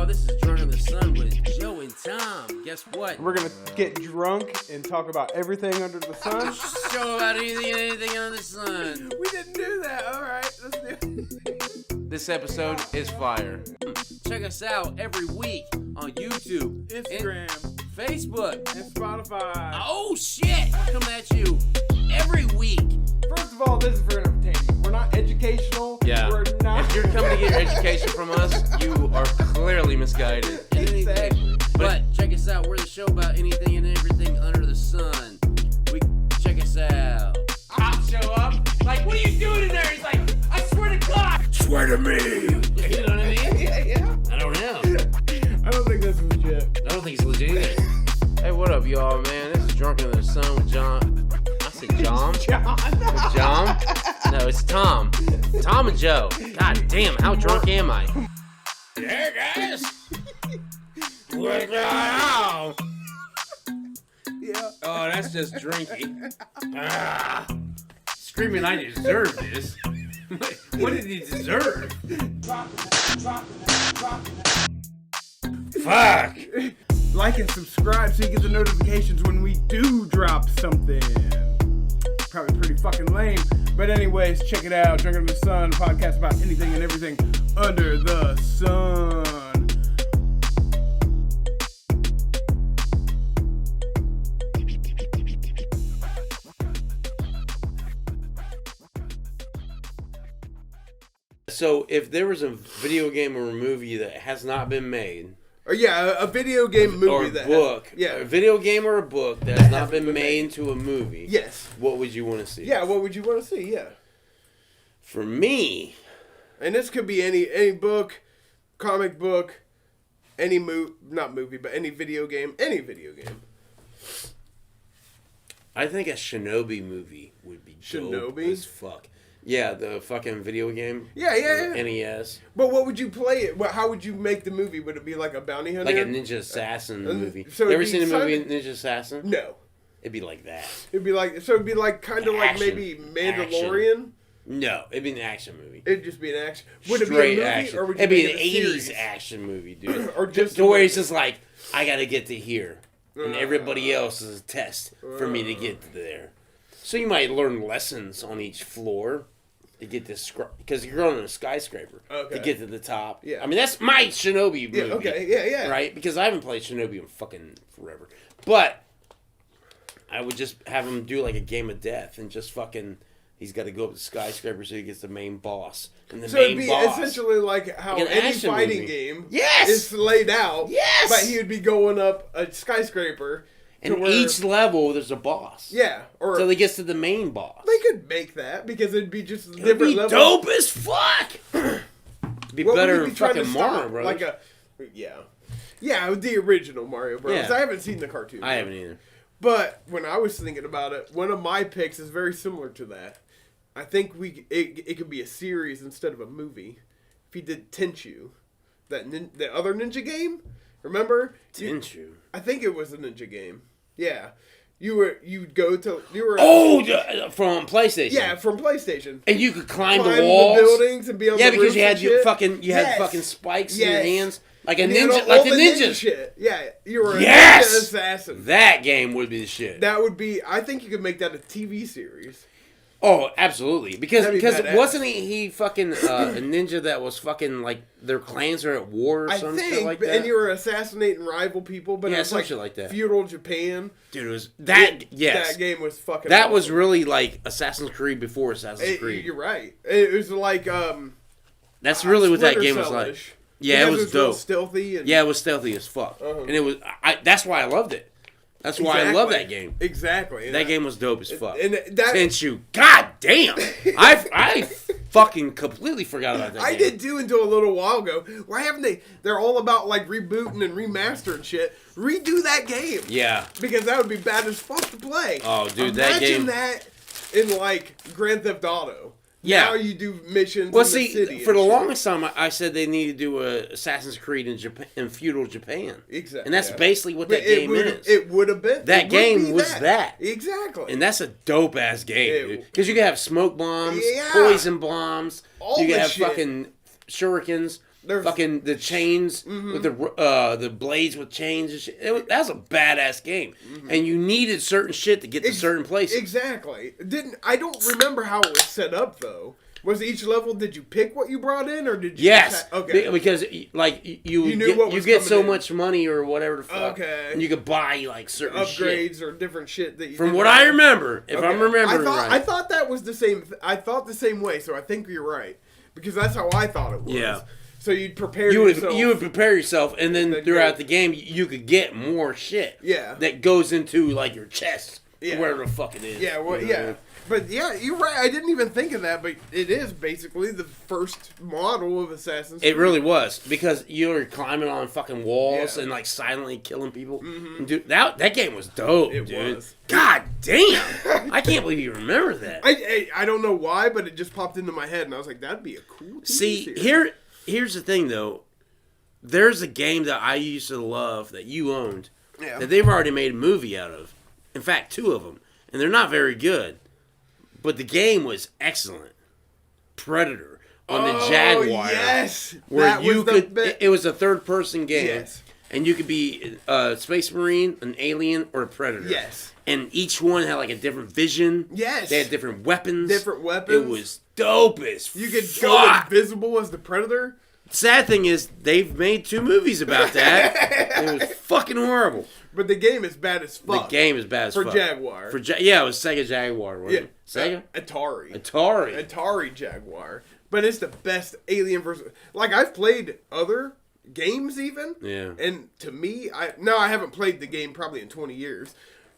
y'all. This is Drunken the Sun with Joe and Tom. Guess what? We're going to get drunk and talk about everything under the sun. Show about anything under the sun. We didn't do that. All right, let's do it. This episode is fire. Check us out every week on YouTube, Instagram, Facebook, and Spotify. Oh, shit. Coming at you every week. First of all, this is for entertainment. We're not educational. Yeah. We're not. If you're coming to get your education from us, you are clearly misguided. Exactly. But check us out. We're the show about anything and everything under the sun. Check us out. I'll show up. Like, what are you doing in there? He's like, I swear to God. Swear to me. You know what I mean? Yeah. I don't know. I don't think that's legit. I don't think it's legit either. Hey, what up, y'all, man? This is Drunken the Sun with John. I said John? With John? No, it's Tom. Tom and Joe. God damn, how drunk am I? Yeah, guys. What's going on? Yeah. Oh, that's just drinking. Screaming, I deserve this. What did he deserve? Fuck. Like and subscribe so you get the notifications when we do drop something. Probably pretty fucking lame. But anyways, check it out. Drunken the Sun, a podcast about anything and everything under the sun. So, if there was a video game or a movie that has not been made... Or yeah, a video game movie or that book. Yeah. A video game or a book that has not been made into a movie. Yes. What would you want to see? Yeah, what would you want to see? Yeah. For me... And this could be any book, comic book, any not movie, but any video game. Any video game. I think a Shinobi movie would be dope as fuck. Yeah, the fucking video game. Yeah. NES. But what would you play it? How would you make the movie? Would it be like a bounty hunter? Like a Ninja Assassin movie. So you ever seen the movie Ninja Assassin? No. It'd be like that. It'd be like kind of like maybe Mandalorian. Action. No, it'd be an action movie. It'd just be an action. Would it Straight be a movie action. or would you It'd be make an it a 80s series? action movie, dude. Or just to where it's just like, I gotta get to here. And everybody else is a test for me to get there. So you might learn lessons on each floor to get this, because you're on a skyscraper to get to the top. Yeah. I mean, that's my Shinobi movie. Yeah, okay, yeah. Right? Because I haven't played Shinobi in fucking forever. But I would just have him do like a game of death and just fucking... He's got to go up the skyscraper so he gets the main boss. And the So main it'd be boss, essentially like how like an any action fighting movie. game Yes! is laid out. Yes! But he would be going up a skyscraper. And where, each level, there's a boss. Yeah. Or Till he gets to the main boss. they could make that because it'd be just It'd different be levels. dope as fuck! It'd be What better would he than be trying fucking to stop? Mario Bros. Like Yeah, the original Mario Bros. Yeah. I haven't seen the cartoon. I haven't either. But when I was thinking about it, one of my picks is very similar to that. I think it could be a series instead of a movie. If he did Tenchu, the other ninja game, remember? Tenchu. I think it was a ninja game. Yeah, you were from PlayStation. Yeah, from PlayStation. And you could climb the walls, buildings, and be on the because roofs you had and shit. had fucking spikes in your hands, like a And you ninja, had like all the the ninjas. Shit. Yeah, you were a Yes! ninja assassin. That game would be the shit. That would be. I think you could make that a TV series. Oh, absolutely. Because badass. wasn't he fucking a ninja that was fucking like their clans are at war or some shit like that? And you were assassinating rival people, but Yeah, it was some like shit like that. feudal Japan. Dude, it was that. Yes, that game was fucking. that awesome. was really like Assassin's Creed before Assassin's Creed. You're right. It was like That's really what that game was Splinter like. Cell-ish. Yeah, Because it was real dope. Stealthy. And, Yeah, it was stealthy as fuck, and it was. That's why I loved it. That's why I love that game. Exactly. That game was dope as fuck. And that Tenchu, god damn! I fucking completely forgot about that game. I did too until a little while ago. Why haven't they? They're all about like rebooting and remastering shit. Redo that game. Yeah. Because that would be bad as fuck to play. Oh, dude, that game. Imagine that in like Grand Theft Auto. Yeah. Now you do missions Well, in the city. for the and shit. longest time, I said they need to do a Assassin's Creed in Japan, in feudal Japan. Exactly. And that's yeah. basically what But that game is. It would have been. That game was that. Exactly. And that's a dope ass game, It- dude. Because you could have smoke bombs, Yeah. poison bombs, All you could the have shit. fucking shurikens. fucking the chains with the blades with chains and shit. That was a badass game, and you needed certain shit to get to certain places. Exactly. I don't remember how it was set up though. Was each level? Did you pick what you brought in, or did you? Yes. Okay. Because like you get so much money or whatever the fuck, and you could buy like certain upgrades shit. Or different shit that you. From what I remember, if I'm remembering right, I thought that was the same. I thought the same way, so I think you're right because that's how I thought it was. Yeah. So you'd prepare yourself. You would prepare yourself, and then throughout the game, you could get more shit. Yeah. That goes into like your chest, yeah. wherever the fuck it is. Yeah. Well, yeah. But yeah, you're right. I didn't even think of that, but it is basically the first model of Assassin's Creed. It really was, because you were climbing on fucking walls and like silently killing people. And dude, that game was dope. It was. God damn! I can't believe you remember that. I don't know why, but it just popped into my head, and I was like, that'd be a cool. See, here's the thing though. There's a game that I used to love that you owned that they've already made a movie out of. In fact, 2 of them, and they're not very good. But the game was excellent. Predator on the Jaguar. Yes, where you could. It was a third-person game. Yes, and you could be a Space Marine, an alien, or a Predator. Yes, and each one had like a different vision. Yes, they had different weapons. It was dope as fuck. You could go invisible as the Predator. Sad thing is, they've made 2 movies about that. It was fucking horrible. But the game is bad as fuck. The game is bad as fuck. For Jaguar. Yeah, it was Sega Jaguar. Wasn't it? Sega? Atari Jaguar. But it's the best Alien versus... Like, I've played other games even. Yeah. And to me, I haven't played the game probably in 20 years.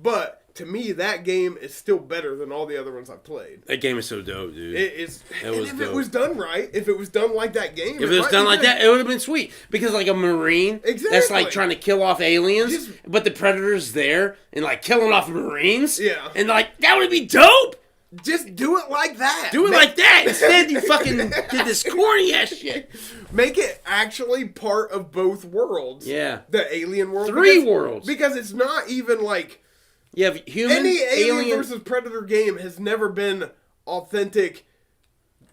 But to me, that game is still better than all the other ones I've played. That game is so dope, dude. It is. It was done right, if it was done like that game. If it was done like that, it would have been sweet. Because like a Marine that's like trying to kill off aliens, but the Predator's there and like killing off Marines. Yeah. And like, that would be dope. Just do it like that. Do it like that. Instead, you fucking did this corny ass shit. Make it actually part of both worlds. Yeah. The alien world. 3 worlds. Because it's not even like... You have human, any alien versus Predator game has never been authentic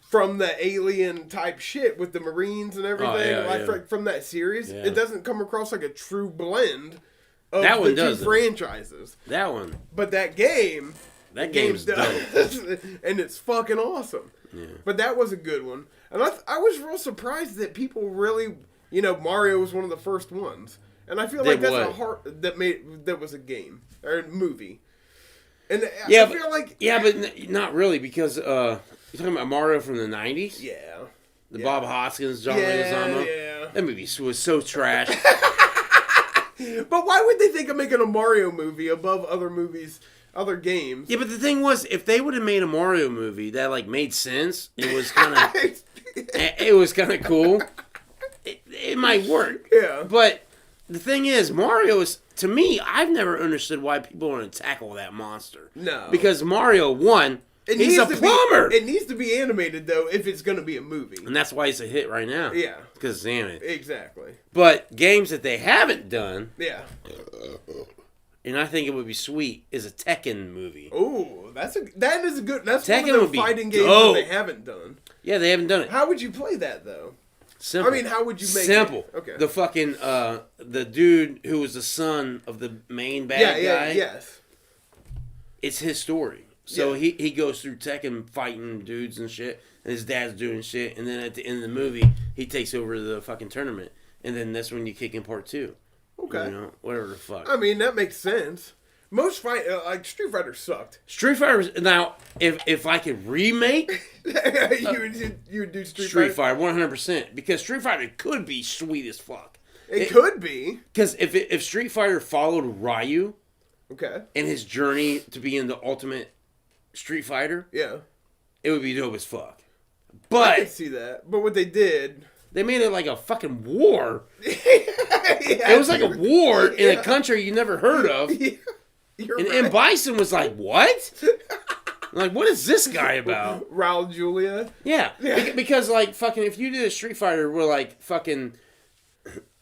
from the alien type shit with the Marines and everything. From that series, it doesn't come across like a true blend of the 2 franchises. That one. But that game... That game's dope. And it's fucking awesome. Yeah. But that was a good one. And I was real surprised that people really... Mario was one of the first ones. And I feel like that's that was a game or a movie. And I feel like but not really, because you're talking about Mario from the 90s? Yeah. Bob Hoskins, John Leguizamo. Yeah. That movie was so trash. But why would they think of making a Mario movie above other movies, other games? Yeah, but the thing was, if they would have made a Mario movie that like made sense, it was kind of cool. It might work. Yeah. But the thing is, Mario is, to me, I've never understood why people want to tackle that monster. No. Because Mario, one, he's a plumber. It needs to be animated, though, if it's going to be a movie. And that's why it's a hit right now. Yeah. Because it's animated. Exactly. But games that they haven't done... Yeah. And I think it would be sweet, is a Tekken movie. Ooh, that is a good... That's Tekken one of the fighting games that they haven't done. Yeah, they haven't done it. How would you play that, though? Simple. I mean, how would you make Simple. it? Okay. The fucking, the dude who was the son of the main bad guy. Yes. It's his story. So he goes through Tekken fighting dudes and shit, and his dad's doing shit, and then at the end of the movie, he takes over the fucking tournament. And then that's when you kick in part 2. Okay. Whatever the fuck. I mean, that makes sense. Most like Street Fighter sucked. Street Fighter now, if I could remake, you would do Street Fighter 100%, because Street Fighter could be sweet as fuck. It could be, because if Street Fighter followed Ryu, okay, and his journey to being the ultimate Street Fighter, it would be dope as fuck. But I can see that. But what they did, they made it like a fucking war. It was like a war in a country you never heard of. And Bison was like, what? Like, what is this guy about? Raul Julia? Yeah. Because, like, fucking, if you did a Street Fighter where, like, fucking,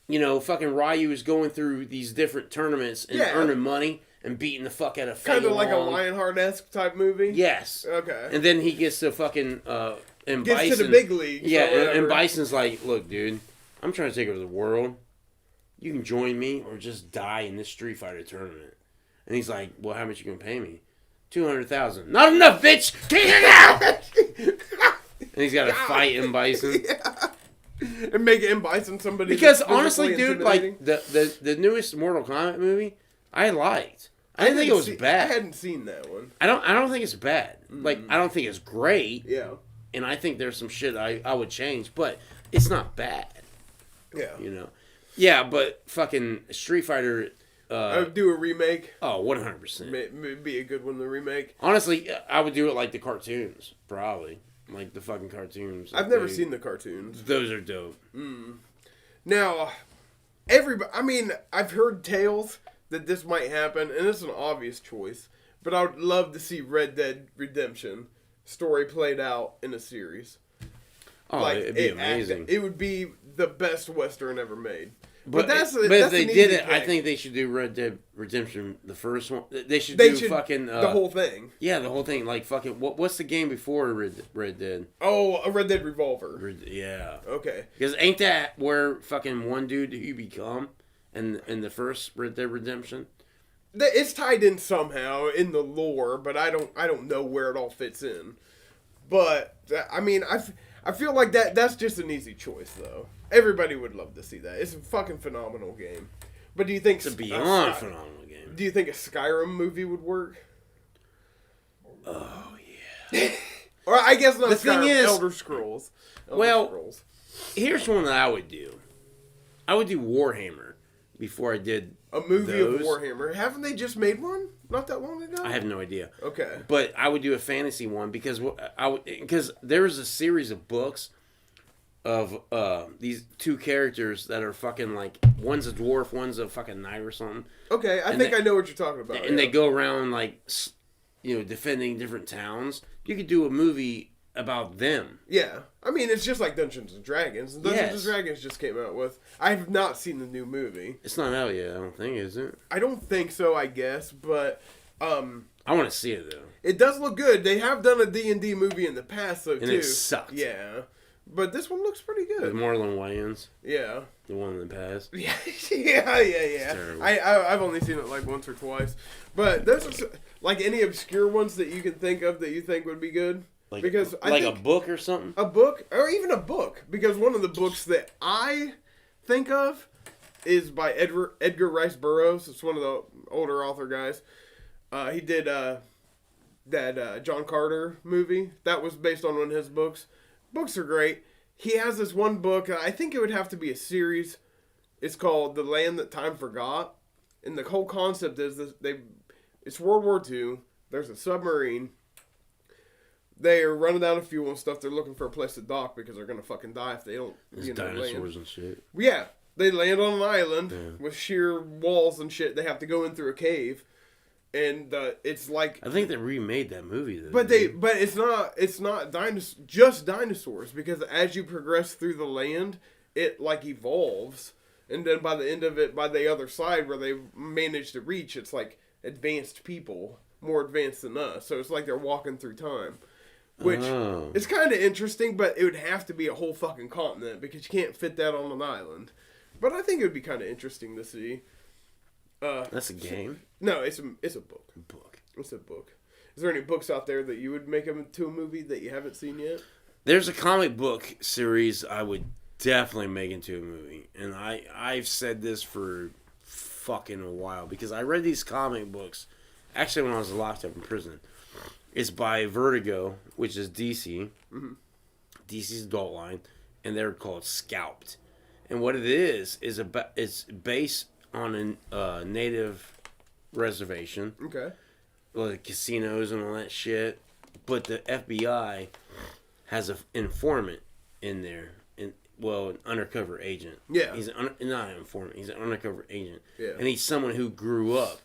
fucking Ryu is going through these different tournaments and earning money and beating the fuck out of Fei kind of like a Long. Lionheart-esque type movie? Yes. Okay. And then he gets to fucking, and gets Bison. to the big leagues. Yeah, and Bison's like, look, dude, I'm trying to take over the world. You can join me or just die in this Street Fighter tournament. And he's like, well, how much you gonna pay me? 200,000. Not enough, bitch. Take it out. And he's got to fight M. Bison. Yeah. And make M. Bison somebody. Because honestly, dude, like the newest Mortal Kombat movie, I liked. I didn't think it was bad. I hadn't seen that one. I don't think it's bad. Like, I don't think it's great. Yeah. And I think there's some shit I would change, but it's not bad. Yeah. You know. Yeah, but fucking Street Fighter. I would do a remake. Oh, 100%. Maybe be a good one to remake. Honestly, I would do it like the cartoons, probably. Like the fucking cartoons. I've never seen the cartoons. Those are dope. Now, I've heard tales that this might happen, and it's an obvious choice, but I would love to see Red Dead Redemption story played out in a series. Oh, it'd be amazing. It would be the best Western ever made. But that's if they did it, I think they should do Red Dead Redemption, the first one. They should do fucking... the whole thing. Yeah, the whole thing. Like, fucking... What's the game before Red Dead? Oh, a Red Dead Revolver. Yeah. Okay. Because ain't that where fucking one dude you become in the first Red Dead Redemption? It's tied in somehow in the lore, but I don't know where it all fits in. But, I feel like that's just an easy choice, though. Everybody would love to see that. It's a fucking phenomenal game. But do you think... It's a beyond phenomenal game. Do you think a Skyrim movie would work? Oh, yeah. Or I guess not the Skyrim, thing is, Elder Scrolls. Here's one that I would do. I would do Warhammer before I did a movie those. of Warhammer. Haven't they just made one not that long ago? I have no idea. Okay. But I would do a fantasy one because there was a series of books of these two characters that are fucking like, one's a dwarf, one's a fucking knight or something. Okay, I know what you're talking about. And they go around like, defending different towns. You could do a movie about them. Yeah. It's just like Dungeons and Dragons. Dungeons and Dragons just came out with... I have not seen the new movie. It's not out yet, I don't think, is it? I don't think so, I guess, but... I want to see it, though. It does look good. They have done a D&D movie in the past, though, too. And it sucked. Yeah. But this one looks pretty good. With Marlon Wayans. Yeah. The one in the past. Yeah. It's terrible. I've only seen it like once or twice. But there's like any obscure ones that you can think of that you think would be good? Because I think a book or something? A book? Or even a book. Because one of the books that I think of is by Edgar Rice Burroughs. It's one of the older author guys. He did that John Carter movie. That was based on one of his books. Books are great. He has this one book. I think it would have to be a series. It's called The Land That Time Forgot. And the whole concept is it's World War II. There's a submarine. They are running out of fuel and stuff. They're looking for a place to dock because they're going to fucking die if they don't. There's dinosaurs and shit. Yeah. They land on an island with sheer walls and shit. They have to go in through a cave. And it's like... I think they remade that movie, though. But it's not just dinosaurs, because as you progress through the land, it like evolves. And then by the end of it, by the other side where they managed to reach, it's like advanced people, more advanced than us. So it's like they're walking through time. Which is kind of interesting, but it would have to be a whole fucking continent, because you can't fit that on an island. But I think it would be kind of interesting to see. That's a game? No, it's a book. It's a book. Is there any books out there that you would make into a movie that you haven't seen yet? There's a comic book series I would definitely make into a movie. And I've said this for fucking a while, because I read these comic books actually when I was locked up in prison. It's by Vertigo, which is DC. Mm-hmm. DC's adult line. And they're called Scalped. And what it is it's based on a native reservation. Okay. Like casinos and all that shit. But the FBI has an informant in there. An undercover agent. Yeah. He's not an informant. He's an undercover agent. Yeah. And he's someone who grew up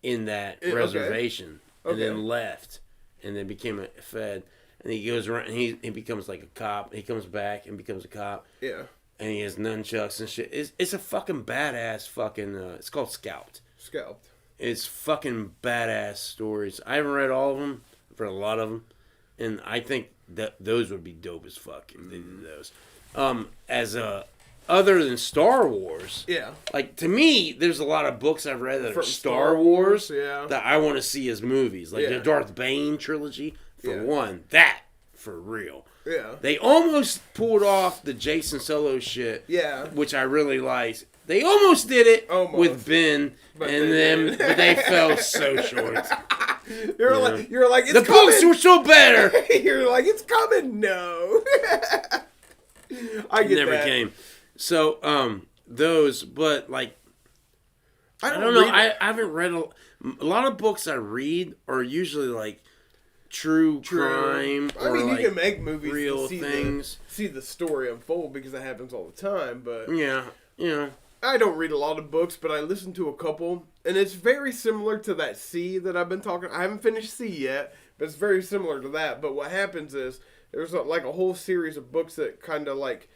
in that reservation. Okay. And then left. And then became a Fed. And he goes around and he becomes like a cop. He comes back and becomes a cop. Yeah. And he has nunchucks and shit. It's a fucking badass fucking... it's called Scalped. Scalped. It's fucking badass stories. I haven't read all of them. I've read a lot of them. And I think that those would be dope as fuck if they did those. As a other than Star Wars. Yeah. Like, to me, there's a lot of books I've read that From are Star Wars yeah. that I want to see as movies. Like the Darth Bane trilogy, for one. That, for real. Yeah. They almost pulled off the Jason Solo shit. Yeah. Which I really liked. They almost did it with Ben, but they fell so short. You're like, it's the coming. books were so better. You're like, it's coming. No. I get Never that. came. So, those, but like, I don't know. I haven't read a lot of books I read are usually like true crime. I mean, like you can make movies real to things. see the story unfold because that happens all the time. But yeah. I don't read a lot of books, but I listen to a couple, and it's very similar to that C that I've been talking. I haven't finished C yet, but it's very similar to that. But what happens is there's like a whole series of books that kind of like,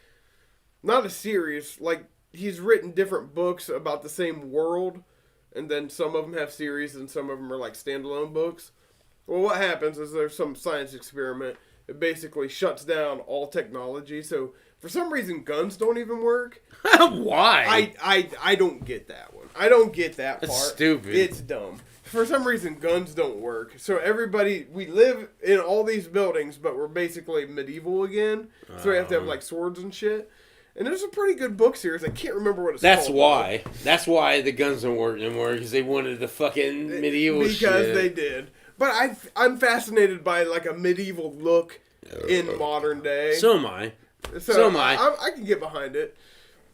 not a series, like he's written different books about the same world, and then some of them have series and some of them are like standalone books. Well, what happens is there's some science experiment. It basically shuts down all technology. So for some reason, guns don't even work. Why? I don't get that one. I don't get that part. That's stupid. It's dumb. For some reason, guns don't work. So everybody, we live in all these buildings, but we're basically medieval again. So we have to have like swords and shit. And there's a pretty good book series. I can't remember what it's called. That's why the guns don't work anymore, because they wanted the fucking medieval shit. Because they did. But I'm fascinated by like a medieval look in modern day. So am I. So am I. I can get behind it.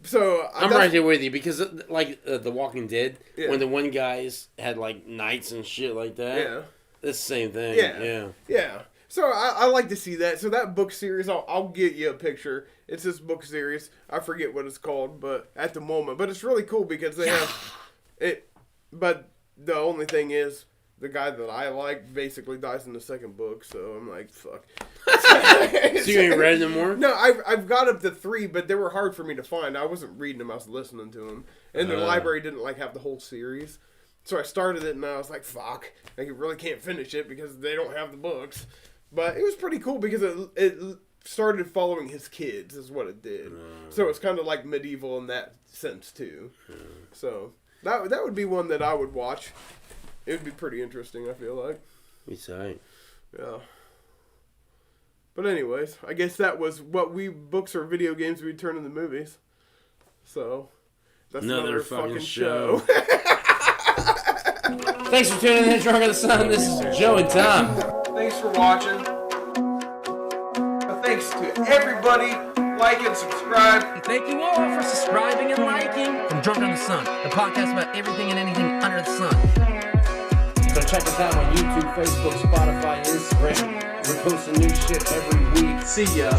So I'm right there with you, because like The Walking Dead, when the one guys had like knights and shit like that. Yeah. It's the same thing. Yeah. So I like to see that. So that book series, I'll get you a picture. It's this book series. I forget what it's called, but at the moment. But it's really cool because they have it. But the only thing is, the guy that I like basically dies in the second book. So I'm like, fuck. So you ain't read them more? No, I've got up to 3, but they were hard for me to find. I wasn't reading them. I was listening to them. And the library didn't like have the whole series. So I started it and I was like, fuck. I really can't finish it because they don't have the books. But it was pretty cool because it started following his kids is what it did. So it's kind of like medieval in that sense too. So that would be one that I would watch. It would be pretty interesting, I feel like. It's alright. Yeah. But anyways, I guess that was what books or video games we'd turn into movies. So that's another fucking show. Thanks for tuning in to Drunken Underthesun. This is Joe and Tom. Thanks for watching. Thanks to everybody. Like and subscribe. And thank you all for subscribing and liking from Drunken Underthesun, the podcast about everything and anything under the sun. So check us out on YouTube, Facebook, Spotify, Instagram. We're posting new shit every week. See ya.